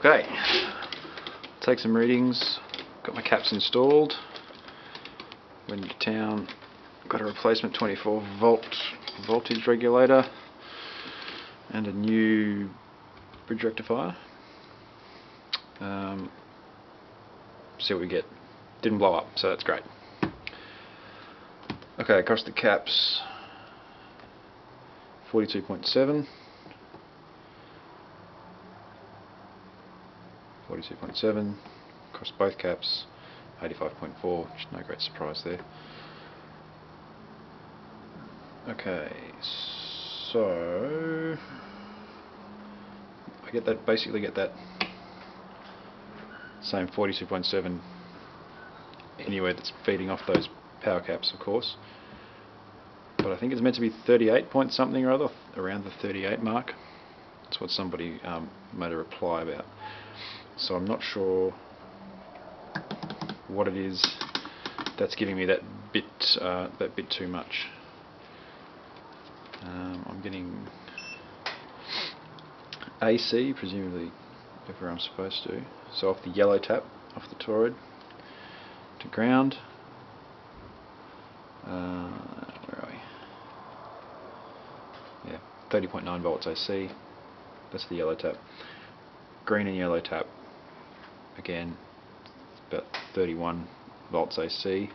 Okay, take some readings. Got my caps installed. Went into town. Got a replacement 24 volt voltage regulator and a new bridge rectifier. See what we get. Didn't blow up, so that's great. Okay, across the caps, 42.7. 42.7 across both caps, 85.4, which is no great surprise there. Okay, so I basically get that same 42.7 anywhere that's feeding off those power caps, of course. But I think it's meant to be 38 point something or other, around the 38 mark. That's what somebody made a reply about. So I'm not sure what it is that's giving me that bit too much. I'm getting AC, presumably where I'm supposed to. So off the yellow tap, off the toroid to ground. Where are we? Yeah, 30.9 volts AC. That's the yellow tap. Green and yellow tap. Again, about 31 volts AC.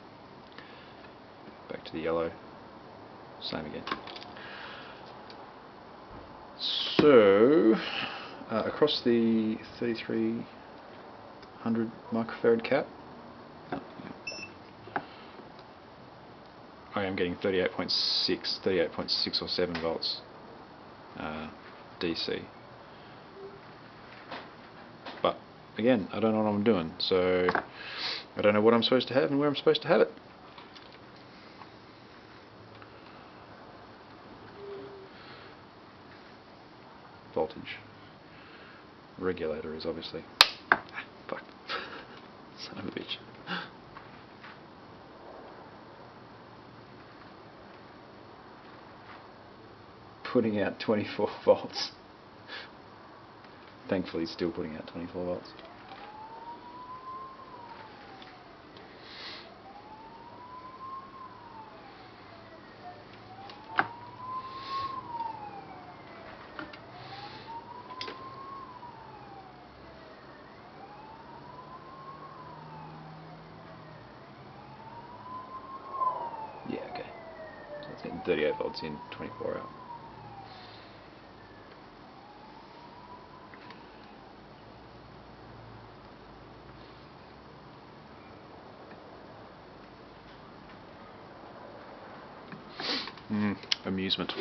Back to the yellow. Same again. So, across the 3300 microfarad cap, I am getting 38.6 or 7 volts DC. But again, I don't know what I'm doing, so I don't know what I'm supposed to have and where I'm supposed to have it. Voltage regulator is obviously fuck. Son of a bitch. Putting out 24 volts. Thankfully still putting out 24 volts. Yeah, okay. So it's getting 38 volts in, 24 out. Amusement.